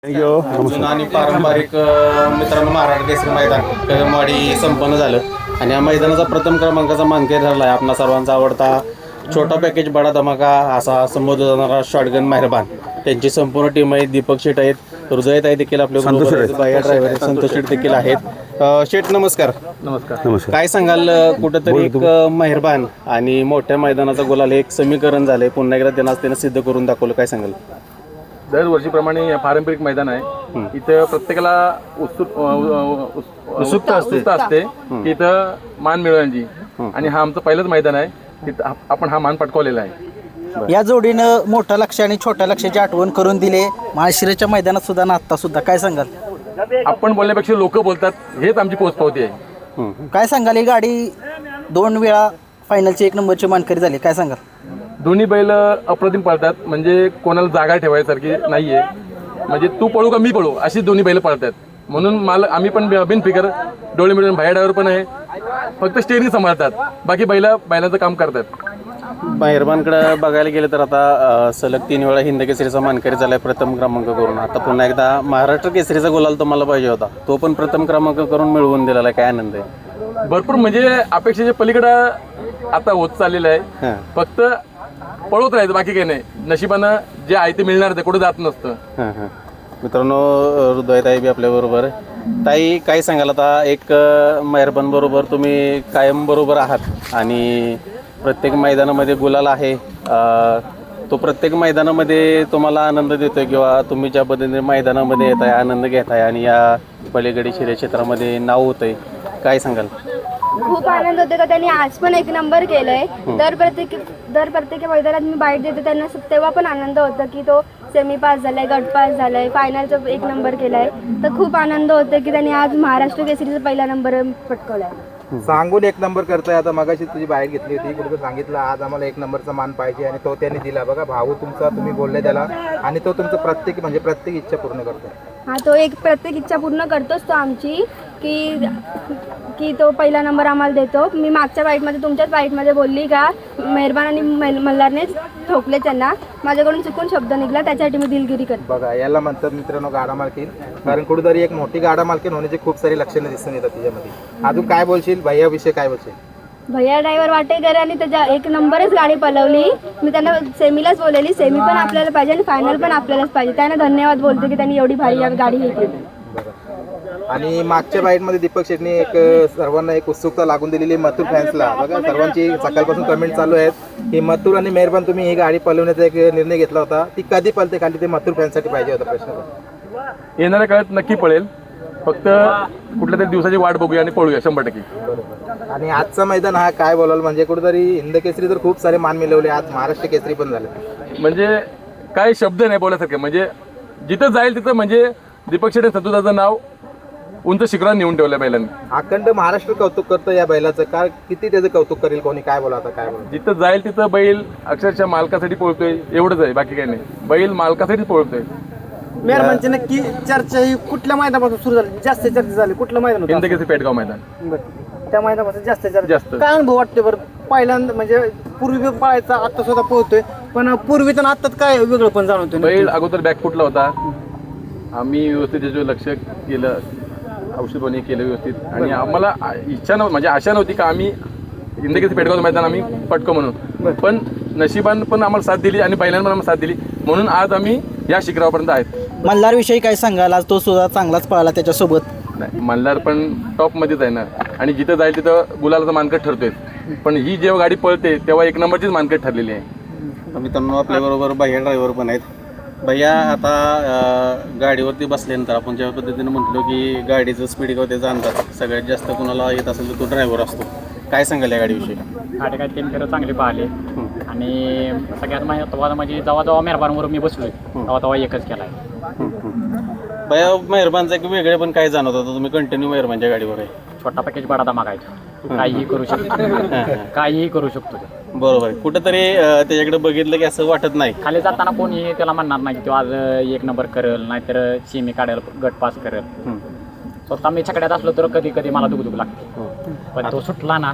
जुनं आणि पारंपरिक मित्रांनो महाराष्ट्र केसरी मैदान कदमवाडी संपन्न झालं आणि या मैदानाचा प्रथम क्रमांकाचा मानकरी ठरला आहे आपला सर्वांचा आवडता छोटा पॅकेज बडा धमाका असा संबोधला जाणारा शॉटगन मेहरबान. त्यांची संपूर्ण टीम आहे. दीपक शेट आहेत, हृदयत आहे देखील आपल्या बाया ड्रायव्हर संतोष शेट देखील आहेत. शेट नमस्कार. नमस्कार. काय सांगाल, कुठंतरी एक मेहरबान आणि मोठ्या मैदानाचा गोलाल एक समीकरण झालंय, पुन्हा एकदा त्यानं सिद्ध करून दाखवलं, काय सांगाल? दरवर्षीप्रमाणे पारंपरिक मैदान आहे. इथं प्रत्येकाला उत्सुकता असते की इथं मान मिळवण्याची, आणि हा आमचं पहिलंच मैदान आहे. तिथं आपण हा मान पटकवलेला आहे. या जोडीनं मोठ्या लक्ष आणि छोट्या लक्षाची आठवण करून दिले माळशिरसच्या मैदानात सुद्धा ना आता सुद्धा. काय सांगाल? आपण बोलण्यापेक्षा लोक बोलतात, हेच आमची पोचपावती आहे. काय सांगाल? ही गाडी 2 वेळा फायनलची 1 नंबरची मानकरी झाली, काय सांगाल? दोन्ही बैल अप्रतिम पळतात, म्हणजे कोणाला जागा ठेवायसारखी नाहीये. म्हणजे तू पळू का मी पळू अशी दोन्ही बैल पळतात. म्हणून आम्ही पण बिनफिकर डोळे मिळून भाया ड्रायव्हर पण आहे, फक्त स्टेअरिंग सांभाळतात, बाकी बैलाचं काम करतात. मेहरबानकडे बघायला गेलं तर आता सलग 3 वेळा हिंद केसरीचा मानकरी झालाय प्रथम क्रमांक करून. आता पुन्हा एकदा महाराष्ट्र केसरीचा गुलाल तुम्हाला पाहिजे होता, तो पण प्रथम क्रमांक करून मिळवून दिलेला आहे. काय आनंद आहे. भरपूर, म्हणजे अपेक्षेच्या पलीकडं आता होत चाललेलं आहे. फक्त पळवत राहायचं, बाकी काही नाही. नशिबानं जे आहे ते मिळणार, ते कुठं जात नसतं. मित्रांनो, हृदयताई बी आपल्या बरोबर. ताई, काय सांगाल आता, एक मेहरबान बरोबर तुम्ही कायम बरोबर आहात आणि प्रत्येक मैदानामध्ये गुलाल आहे, तो प्रत्येक मैदानामध्ये तुम्हाला आनंद देतोय किंवा तुम्ही ज्या पद्धतीने मैदानामध्ये येत आहे, आनंद घेताय आणि या पलीकडे शिरे क्षेत्रामध्ये नाव होतंय, काय सांगाल? खूप आनंद होतो का त्यांनी आज पण 1 नंबर केलंय. दर प्रत्येक मैदानात मी बाईट देते त्यांना, तेव्हा पण आनंद होतो की तो सेमी पास झालाय, गट पास झालाय, फायनलचा 1 नंबर केलाय. तर खूप आनंद होतो की त्यांनी आज महाराष्ट्र केसरीचा पहिला नंबर पटकवलाय. सांगून 1 नंबर करतोय. आता मगाशी तुझी बाहेर घेतली होती, कुठे सांगितलं आज आम्हाला 1 नंबरचा मान पाहिजे, आणि तो त्यांनी दिला. बघा, भाऊ तुमचा, तुम्ही बोलले त्याला, आणि तो तुमचं प्रत्येक इच्छा पूर्ण करतोय. हा, तो प्रत्येक इच्छा पूर्ण करतोच तो आमची, की तो पहिला नंबर आम्हाला देतो. मी मागच्या बाईटमध्ये, तुमच्याच बाईटमध्ये बोलली का मेहरबान आणि मल्हारने ठोकले त्यांना, माझ्याकडून चुकून शब्द निघाला, त्याच्यासाठी मी दिलगिरी करते. बघा, याला म्हणतात मित्रांनो गाडा मालकीन. कारण कुठेतरी एक मोठी गाडा मालकीन होण्याची खूप सारी लक्षणं दिसून येतात तिच्यामध्ये. अजून काय बोलशील भैयाविषयी, काय बोलशील? भैया ड्रायव्हर वाटेकर आणि त्याच्या 1 नंबरच गाडी पळवली. मी त्यांना सेमीलाच बोललेली, सेमी पण आपल्याला पाहिजे आणि फायनल पण आपल्यालाच पाहिजे. त्यांना धन्यवाद बोलते की त्यांनी एवढी भारी गाडी हे केली. आणि मागच्या बाईटमध्ये दीपक शेटने सर्वांना एक उत्सुकता लागून दिलेली मथुर फॅन्सला. बघा, सर्वांची सकाळपासून कमेंट चालू आहेत की मथुर आणि मेहरबान तुम्ही ही गाडी पळवण्याचा एक निर्णय घेतला होता, ती कधी पळते खाली, ते मथुर फॅन्ससाठी पाहिजे होता प्रश्न. येणाऱ्या काळात नक्की पळेल, फक्त कुठल्या तरी दिवसाची वाट बघूया आणि पळूया 100%. आणि आजचा मैदान हा काय बोलाल, म्हणजे कुठेतरी हिंद केसरी तर खूप सारे मान मिळवले, आज महाराष्ट्र केसरी पण झाले. म्हणजे काही शब्द नाही बोलायसारखे. म्हणजे जिथं जाईल तिथं म्हणजे दीपक शेटे सतुदाचं नाव उंच शिखरात नेऊन ठेवलं बैलांनी. अखंड महाराष्ट्र कौतुक करतो या बैलाचं. काय किती त्याचं कौतुक करेल कोणी, काय बोला आता, काय बोला. जिथं जाईल तिथं बैल अक्षरशः मालकासाठी पळतोय, एवढंच आहे, बाकी काही नाही. बैल मालकासाठीच पळतोय. मेहरबानची नक्की चर्चा ही कुठल्या मैदानापासून सुरू झाली, जास्त चर्चा झाली? कुठलं मैदान होतं? हिंदकेसरी पेटगाव मैदान. त्या मैदानापासून जास्त चर्चा. जास्त. काय अनुभव वाटते बरं? पहिल्यांदा म्हणजे पूर्वी पळायचा, आता स्वतः पोहतोय, पण पूर्वीचं आत्ताच काय वेगळं पण जाणवतोय? बैल अगोदर बॅकफुटला होता, आम्ही व्यवस्थित त्याच्यावर लक्ष केलं, औषधपाणी केलं व्यवस्थित, आणि आम्हाला इच्छा नव्हती, म्हणजे आशा नव्हती का आम्ही हिंदकेसरी पेटगाव मैदान आम्ही पटकं म्हणून. पण नशिबान पण आम्हाला साथ दिली आणि बैलांना पण आम्हाला साथ दिली, म्हणून आज आम्ही या शिखरापर्यंत आहेत. मल्हार विषयी काय सांगाल? आज तो सुद्धा चांगलाच पळाला त्याच्यासोबत. नाही, मल्हार पण टॉपमध्येच आहे ना, आणि जिथं जाईल तिथं गुलालाचा मानकट ठरतोय. पण ही जेव्हा गाडी पळते तेव्हा 1 नंबरचीच मानकट ठरलेली आहे. मित्रांनो, आपल्याबरोबर भैया ड्रायव्हर पण आहेत. भैया, आता गाडीवरती बसल्यानंतर आपण ज्या पद्धतीने म्हटलो की गाडीचं स्पीड किंवा त्याचा अंदाज सगळ्यात जास्त कोणाला येत असेल तर तो ड्रायव्हर असतो, काय सांगाल या गाडीविषयी? गाडी काय 3 फेरं चांगली पाहिली, आणि सगळ्यात महत्त्वाचं म्हणजे जेव्हा मेहरबानवर मी बसलोय तेव्हा एकच केला आहे. भैया, मेहरबानचा एक वेगळे पण काय जाणवत होतं, तुम्ही कंटिन्यू मेहरबानच्या गाडीवर आहे. छोटा पॅकेज बडा धमाका, काहीही करू शकतो, काहीही करू शकतो. बरोबर आहे. कुठंतरी त्याच्याकडे बघितलं की असं वाटत नाही, खाली जाताना कोणी त्याला म्हणणार नाही की तो आज 1 नंबर करेल, नाहीतर सेमी काढेल, गट पास करेल. स्वतः मी छकड्यात असलो तर कधी कधी मला दुखदुख लागते, पण तो सुटला ना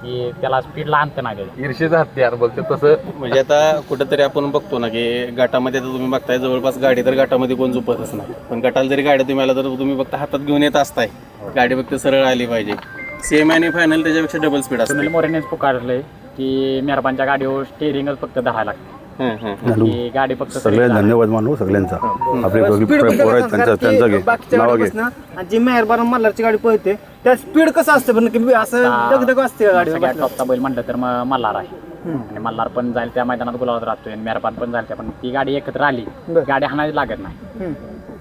की त्याला स्पीडला अंत नाही द्यायचं. ईर्षेचं हत्यार बोलते तसं. म्हणजे आता कुठेतरी आपण बघतो ना की गटामध्ये तर तुम्ही बघताय जवळपास गाडी तर गटामध्ये कोण झोपतच नाही, पण गटाला जरी गाडी तुम्ही आला तर तुम्ही फक्त हातात घेऊन येत असताय, गाडी फक्त सरळ आली पाहिजे. सेमी आणि फायनल त्याच्यापेक्षा डबल स्पीड असते. सुनील मोरेनेच पुकारलंय की मेहरबानच्या गाडीवर स्टेअरिंगच फक्त धरायला लागते, की गाडी फक्त सगळे धन्यवाद मानू सगळ्यांचा. आपले दोघी पोरं आहेत त्यांचा घे बाकीच्या नाव घे. गाडीपासून आणि जी मेहरबान मल्हारची गाडी पळते त्या स्पीड कसं असतं पण की असं दगदग असते गाडीवर सगळ्यात बसल्यावर. टॉपचा बैल म्हटलं तर मग मल्हार आहे, आणि मल्हार पण जाईल त्या मैदानात गुलाबात राहतोय आणि मेहरबान पण जाईल त्या, पण ती गाडी एकत्र आली बरं. गाडी हाणायला लागत नाही. हम्म.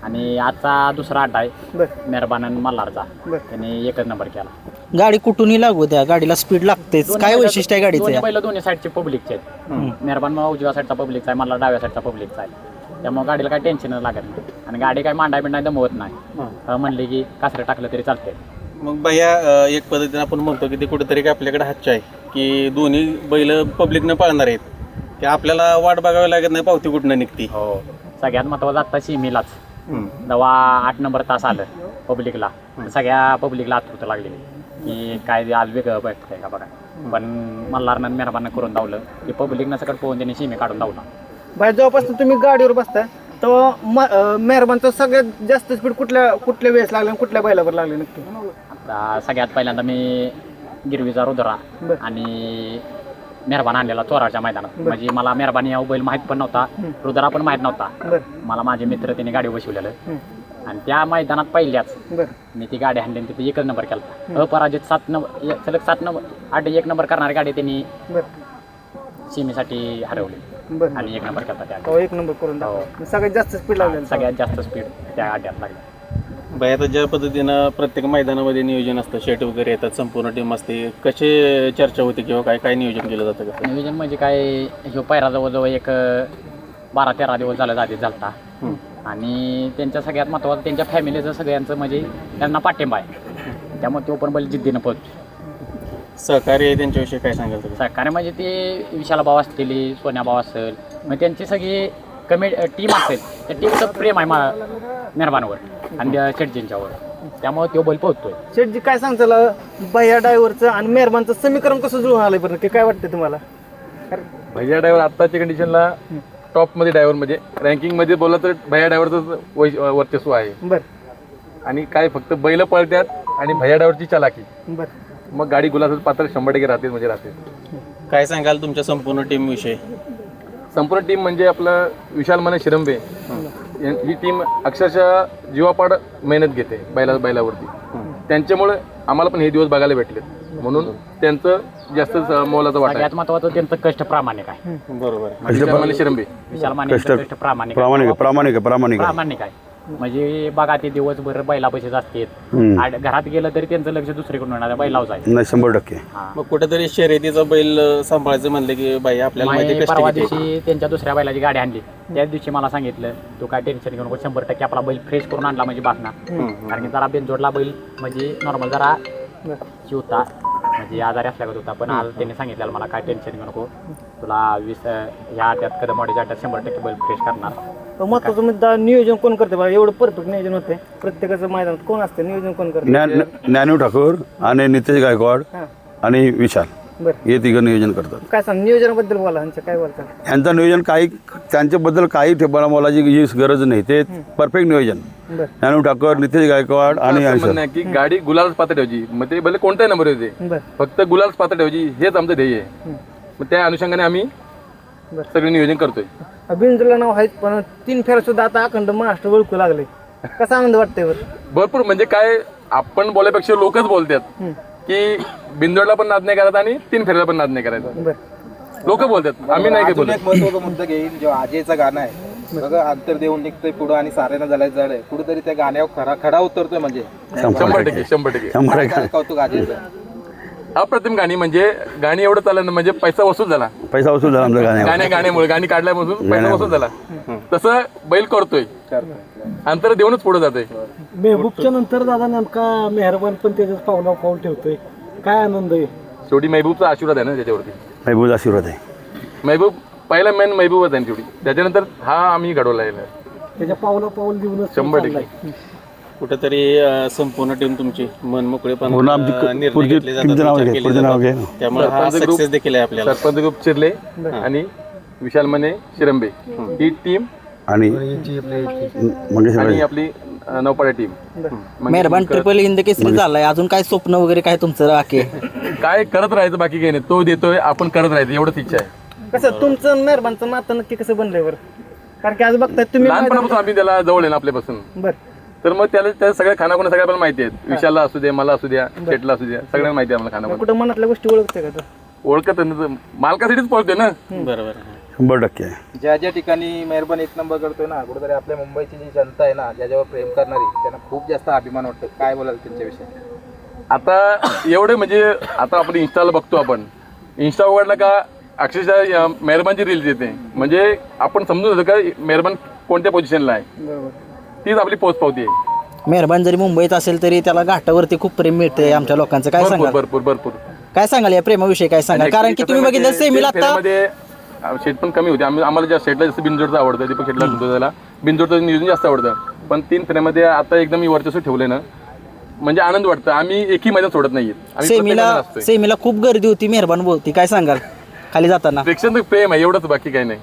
आणि आजचा दुसरा अड्डा आहे बरं. मेहरबान आणि मल्हारचा, बरं. त्यांनी एकच नंबर केला. गाडी कुठूनही लागू द्या, गाडीला स्पीड लागतेच. काय वैशिष्ट्य आहे गाडीचं? दोन्ही बैल दोन्ही साईडचे पब्लिकचे आहेत. मेहरबान मग उजव्या साईडचा पब्लिकचा आहे, मल्हार डाव्या साईडचा पब्लिकचा आहे. त्यामुळे गाडीला काही टेन्शन लागत नाही आणि गाडी काही मांडाय बिंडाय दमवत नाही. म्हणले की कासरे टाकलं तरी चालते. मग भैया एक पद्धतीने आपण म्हणतो की ते कुठेतरी आपल्याकडे हातचे आहे की दोन्ही बैल पब्लिकनं पाळणार आहेत, की आपल्याला वाट बघावी लागत नाही पावती कुठनं निघती. हो, सगळ्यात महत्वाचं आता सीमेलाच जेव्हा 8 नंबर तास आलं पब्लिकला, सगळ्या पब्लिकला आतुरता लागली की काय आज वेगळं बघतंय का बघा. पण मल्हारनं मेहरबानं करून धावलं की पब्लिकनं सगळं पोहून त्यांनी सीमे काढून धावला. बाहेर जेव्हापासून तुम्ही गाडीवर बसताय तेव्हा मेहरबानचं सगळ्यात जास्त स्पीड कुठल्या वेळेस लागलं आणि कुठल्या बैलावर लागले नक्की? आता सगळ्यात पहिल्यांदा मी गिरवीचा रुद्रा आणि मेहरबान आणलेला चोराच्या मैदानात. म्हणजे मला मेहरबानी या बैल माहीत पण नव्हता, रुद्रा पण माहीत नव्हता. मला माझे मित्र त्यांनी गाडी बसवलेलं आणि त्या मैदानात पहिल्याच मी ती गाडी आणली आणि तिथे एकच नंबर केला. अपराजित 7 नंबर सलग 7 नंबर 8 नंबर करणारी गाडी त्यांनी सीमेसाठी हरवली आणि 1 नंबर केला त्या. 1 नंबर करून सगळ्यात जास्त स्पीड लागली. सगळ्यात जास्त स्पीड त्या अड्ड्यात लागली. भैया आता ज्या पद्धतीनं प्रत्येक मैदानामध्ये नियोजन असतं, शेट वगैरे येतात, संपूर्ण टीम असते, कशी चर्चा होते किंवा काय नियोजन केलं जातं का? नियोजन म्हणजे काय, ह्यो पायरा जवळजवळ एक 12-13 दिवस झाला आधी झालता. आणि त्यांच्या सगळ्यात महत्त्वाचं त्यांच्या फॅमिलीचं सगळ्यांचं म्हणजे त्यांना पाठिंबा आहे, त्यामुळे तो पण बैल जिद्दीनं पळतो. सहकार्य आहे त्यांच्याविषयी काय सांगाल तुम्ही? सहकार्य म्हणजे ते विशाला भाऊ असतील, सोन्या भाऊ असेल, मग त्यांची सगळी टीम असेल, त्या टीमचं प्रेम आहे मेहरबानवर आणि शेटजींच्यावर, त्यामुळे तो बैल पोहोचतोय. शेटजी काय सांगताल भैया ड्रायव्हरचं आणि मेहरबानचं समीकरण कसं जुळून आलंय बरं, की काय वाटतं तुम्हाला? भैया ड्रायव्हर आत्ताच्या कंडिशनला टॉपमध्ये ड्रायव्हर म्हणजे रँकिंगमध्ये बोलला तर भैया ड्रायव्हरचं वर्चस्व आहे. बरं. आणि काय फक्त बैल पळतात आणि भैया ड्रायव्हरची चालाकी, बरं. मग गाडी गुलाबाचं पात्र 100% राहते म्हणजे राहते. काय सांगाल तुमच्या संपूर्ण टीम विषयी? संपूर्ण टीम म्हणजे आपलं विशाल माने शिरंबे ही टीम अक्षरशः जीवापाड मेहनत घेते बैलावरती. त्यांच्यामुळे आम्हाला पण हे दिवस बघायला भेटले, म्हणून त्यांचं जास्त मोलाचं वाटतं. सगळ्यात महत्त्वाचं त्यांचं कष्ट प्रामाणिक आहे. बरोबर. विशाल माने शिरंबे विशाल माने कष्ट प्रामाणिक प्रामाणिक आहे. म्हणजे बघा ते दिवसभर बैला पैसेच असतात, घरात गेलं तरी त्यांचं लक्ष दुसरीकडून होणार, बैलावच आहे. नाही 100%. मग कुठेतरी शर्यतीचा बैल सांभाळायचं म्हणलं की बाई आपल्याला माहिती कष्ट परवा किती आहे. दिवशी त्यांच्या दुसऱ्या बैलाची गाडी आणली, त्याच दिवशी मला सांगितलं तू काय टेन्शन घेऊ नको, 100% आपला बैल फ्रेश करून आणला म्हणजे बासना. कारण की जरा बेंजोडला बैल म्हणजे नॉर्मल जरा होता, म्हणजे आजारी असल्यागत होता, पण आज त्यांनी सांगितलं मला काय टेन्शन घेऊ नको, तुला ह्या अड्ड्यात कदमवाडीच्या अड्ड्यात 100% बैल फ्रेश करणार. महत्वाचं मुद्दा नियोजन कोण करते बघा, एवढं परफेक्ट नियोजन होते प्रत्येकाचं मैदानात कोण असते नियोजन कोण करते? ज्ञानू ठाकूर आणि नितेश गायकवाड आणि विशाल हे तिघं नियोजन करतात. काय सांग नियोजनाबद्दल बोला, यांचं काय बोलतात? यांचं नियोजन त्यांच्याबद्दल काही ठिकाणा मोलाची गरज नाही, ते परफेक्ट नियोजन. ज्ञानू ठाकूर, नितेश गायकवाड आणि म्हणणं आहे की गाडी गुलालच पात्र ठेवायची, मग ते भले कोणताही नंबर येते, फक्त गुलालच पात्र ठेवायची हेच आमचं ध्येय आहे. मग त्या अनुषंगाने आम्ही सगळे नियोजन करतोय. बिंजोडला नाव आहेत पण 3 फेऱ्या सुद्धा आता अखंड महाराष्ट्र ओळखू लागले, कसा आनंद वाटतंय बरं? भरपूर म्हणजे काय, आपण बोलायपेक्षा लोकच बोलतात की बिंदोडला पण नाद नाही करायचा आणि 3 फेऱ्याला पण नाद नाही करायचा. लोक बोलतात, आम्ही नाही काय अजून बोलत. एक महत्वाचा मुद्दा घेईन, जेव्हा अजयचं गाणं आहे बघा, अंतर देऊन निघतोय पुढं आणि साऱ्यांना झालायचं झाड आहे, कुठेतरी त्या गाण्यावर खडा उतरतोय. म्हणजे 100% कौतुक अजयचं. अप्रतिम गाणी, म्हणजे गाणी एवढं चाललं ना, म्हणजे पैसा वसूल झाला आमच्या गाण्यामुळे, गाणी काढल्यापासून पैसा वसूल झाला. तसं बैल करतोय, अंतर देऊनच पुढे जातोय. मेहबूबच्या नंतर दादा नेमका मेहरबान पण त्याच्याच पाऊल ठेवतोय, काय आनंद आहे. शेवटी महबूबचा आशीर्वाद आहे ना त्याच्यावरती. महबूब आशीर्वाद आहे. महबूब पहिला मेन महबूबच आहे शेवटी, त्याच्यानंतर हा आम्ही घडवला आहे त्याच्या पाऊल देऊनच 100%. कुठेतरी संपूर्ण टीम तुमची मन मोकळेपण पूर्ण आमची निर्णय पुढची घेतले जातात, टीमचं नाव विचार घे, केले पुढचं नाव जातात. घे. त्यामुळे हा सरपंच ग्रुप- सक्सेस देखील आहे आपल्याला. सरपंच ग्रुप चिरले आणि विशाल मने शिरंबे ही टीम आणि मंगेश आणि राजे. आपली नौपाडा टीम मेहरबान ट्रिपल हिंद केसरी झालाय, अजून काय स्वप्न वगैरे काय तुमचं बाकी आहे? काय करत राहायचं, बाकी काही नाही. तो देतोय, आपण करत राहायचं, एवढंच इच्छा आहे. कसं तुमचं मेहरबानचं नातं नक्की कसं बनलंय बरं? कारण की आज बघताय तुम्ही लहानपणापासून आम्ही त्याला जवळ आहे ना आपल्यापासून, बरं तर मग त्याला त्या सगळ्या खानाखुणा सगळ्या पण माहिती आहेत. विशालला असू दे, मला असू द्या, शेटला असू द्या, सगळ्यांना माहिती आहे आम्हाला खानाखुणा. कुठं मनातल्या गोष्टी ओळखते का तो? ओळखत आहे ना, मालकासाठीच पळतोय ना. बरोबर. 100% ज्या ज्या ठिकाणी मेहरबान एक नंबर करतोय ना, कुठेतरी आपल्या मुंबईची जी जनता आहे ना, ज्याच्यावर प्रेम करणारी, त्यांना खूप जास्त अभिमान वाटतो. काय बोलाल त्यांच्याविषयी? आता एवढे म्हणजे आता आपण इंस्टाला बघतो, आपण इंस्टा उघडला का अक्षरशः मेहरबानची रील्स येते. म्हणजे आपण समजून जातो का मेहरबान कोणत्या पोझिशनला आहे, तीच आपली पोच पावती आहे. मेहरबान जरी मुंबईत असेल तरी त्याला घाटावरती खूप प्रेम मिळते आमच्या लोकांचं. काय भरपूर सांगाल? भरपूर भरपूर. काय सांगाल या प्रेमाविषयी? काय सांगाल? कारण की तुम्ही बघितलं सेमीला आता फेऱ्यामध्ये शेट पण कमी होते. आम्हाला ज्या शेटला जसं बिनजोडचं आवडतं, दीपक शेटला त्याला बिनजोडचं नियोजन जास्त आवडतं. पण 3 फेऱ्यामध्ये आता एकदम मी वर्चस्व ठेवलं ना, म्हणजे आनंद वाटतं. आम्ही एकही मैदान सोडत नाहीये. सेमीला खूप गर्दी होती मेहरबान बोलती. काय सांगाल खाली जाताना? प्रेक्षक प्रेम आहे, एवढंच, बाकी काही नाही.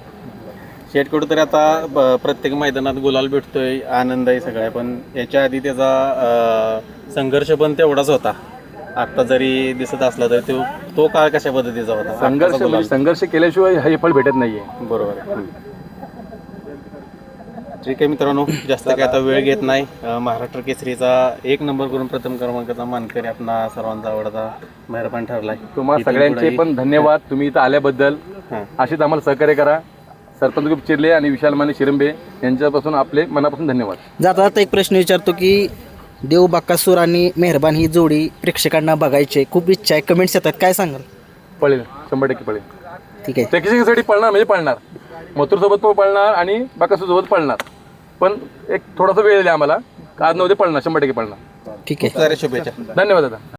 शेट कुठेतरी आता प्रत्येक मैदानात गुलाल भेटतोय, आनंद आहे सगळ्या, पण याच्या आधी त्याचा संघर्ष पण तेवढाच होता. आता जरी दिसत असला तरी तो काळ कशा पद्धतीचा होता? संघर्ष केल्याशिवाय हे फळ भेटत नाहीये. बरोबर आहे. ठीक आहे मित्रांनो, जास्त काय आता वेळ घेत नाही. महाराष्ट्र केसरीचा 1 नंबर करून प्रथम क्रमांकाचा मानकरी आपला सर्वांचा आवडता मेहरबान ठरलाय. तुम्हाला सगळ्यांचे पण धन्यवाद, तुम्ही इथं आल्याबद्दल. अशीच आम्हाला सहकार्य करा. सरपंच ग्रुप चिरले आणि विशाल माने शिरंबे यांच्यापासून आपले मनापासून धन्यवाद. जाता जाता एक प्रश्न विचारतो की देव बाकासूर आणि मेहरबान ही जोडी प्रेक्षकांना बघायची खूप इच्छा आहे, कमेंट्स येतात, काय सांगाल? पळेल, 100% पळेल. ठीक आहे. प्रेक्षकांसाठी पळणार म्हणजे पळणार. मथुरसोबत पण पळणार आणि बाकासूरसोबत पळणार. पण एक थोडासा वेळ दिला आम्हाला, आज नव्हते पळणार, 100% पळणार. ठीक आहे. शुभेच्छा. धन्यवाद दादा.